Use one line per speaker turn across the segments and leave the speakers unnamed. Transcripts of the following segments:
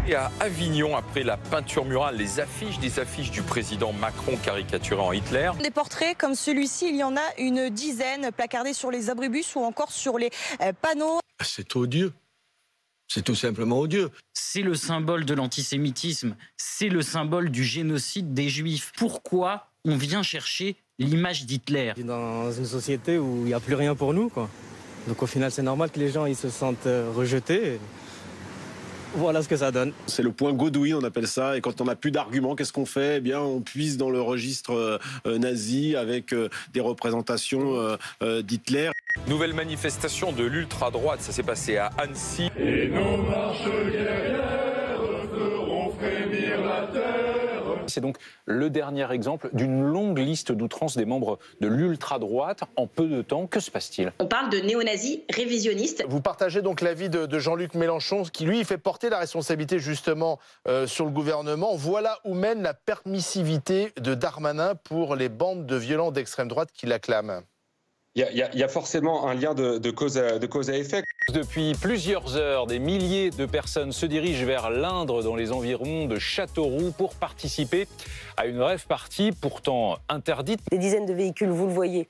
Et à Avignon, après la peinture murale, des affiches du président Macron caricaturant Hitler.
Des portraits comme celui-ci, il y en a une dizaine placardés sur les abribus ou encore sur les panneaux.
C'est odieux. C'est tout simplement odieux.
C'est le symbole de l'antisémitisme, c'est le symbole du génocide des Juifs. Pourquoi on vient chercher l'image d'Hitler?
Dans une société où il n'y a plus rien pour nous, quoi. Donc au final, c'est normal que les gens ils se sentent rejetés. Voilà ce que ça donne.
C'est le point Godwin, on appelle ça. Et quand on n'a plus d'arguments, qu'est-ce qu'on fait? Eh bien, on puise dans le registre nazi avec des représentations d'Hitler.
Nouvelle manifestation de l'ultra-droite, ça s'est passé à Annecy.
Et nos marches guerrières feront frémir la terre.
C'est donc le dernier exemple d'une longue liste d'outrances des membres de l'ultra-droite en peu de temps. Que se passe-t-il?
On parle de néo-nazis révisionnistes.
Vous partagez donc l'avis de Jean-Luc Mélenchon, qui lui fait porter la responsabilité justement sur le gouvernement. Voilà où mène la permissivité de Darmanin pour les bandes de violents d'extrême droite qui l'acclament.
Il y a forcément un lien de cause à effet.
Depuis plusieurs heures, des milliers de personnes se dirigent vers l'Indre dans les environs de Châteauroux pour participer à une rave party pourtant interdite.
Des dizaines de véhicules, vous le voyez,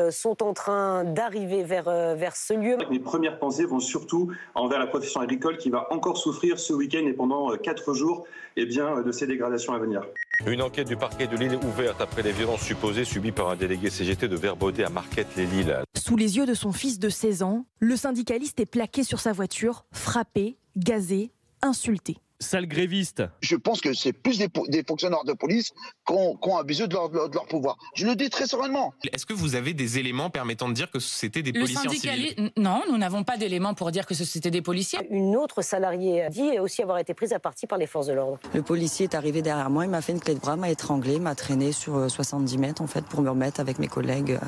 sont en train d'arriver vers ce lieu.
Mes premières pensées vont surtout envers la profession agricole qui va encore souffrir ce week-end et pendant 4 jours de ces dégradations à venir.
Une enquête du parquet de Lille ouverte après les violences supposées subies par un délégué CGT de Verbaudet à Marquette-les-Lilles.
Sous les yeux de son fils de 16 ans, le syndicaliste est plaqué sur sa voiture, frappé, gazé, insulté.
Sale gréviste.
Je pense que c'est plus des fonctionnaires de police qui ont abusé de leur pouvoir. Je le dis très sereinement.
Est-ce que vous avez des éléments permettant de dire que c'était des policiers en civil?
Non, nous n'avons pas d'éléments pour dire que c'était des policiers.
Une autre salariée a dit aussi avoir été prise à partie par les forces de l'ordre.
Le policier est arrivé derrière moi, il m'a fait une clé de bras, m'a étranglé, m'a traîné sur 70 mètres en fait pour me remettre avec mes collègues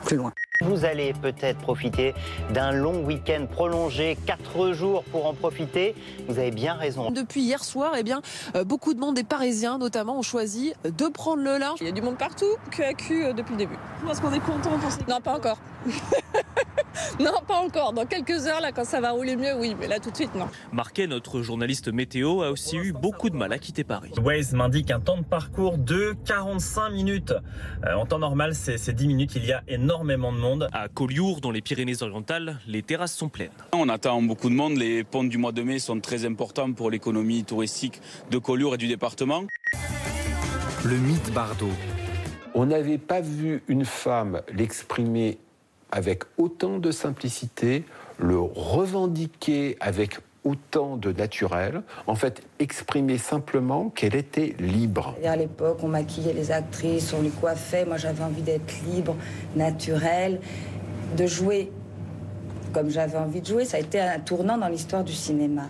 plus loin.
Vous allez peut-être profiter d'un long week-end prolongé, 4 jours pour en profiter. Vous avez bien raison.
Depuis hier soir, beaucoup de monde, des Parisiens notamment, ont choisi de prendre le large.
Il y a du monde partout, cul à cul depuis le début.
Est-ce qu'on est content pour ces...
Non, pas encore. Non, pas encore. Dans quelques heures, là, quand ça va rouler mieux, oui. Mais là, tout de suite, non.
Marquet, notre journaliste météo, a aussi eu beaucoup de mal à quitter Paris.
Waze m'indique un temps de parcours de 45 minutes. En temps normal, c'est 10 minutes. Il y a énormément de monde.
À Collioure, dans les Pyrénées-Orientales, les terrasses sont pleines.
On attend beaucoup de monde. Les ponts du mois de mai sont très importants pour l'économie touristique de Collioure et du département.
Le mythe Bardot.
On n'avait pas vu une femme l'exprimer avec autant de simplicité, le revendiquer avec autant de naturel, en fait, exprimer simplement qu'elle était libre.
À l'époque, on maquillait les actrices, on les coiffait. Moi, j'avais envie d'être libre, naturelle, de jouer comme j'avais envie de jouer. Ça a été un tournant dans l'histoire du cinéma.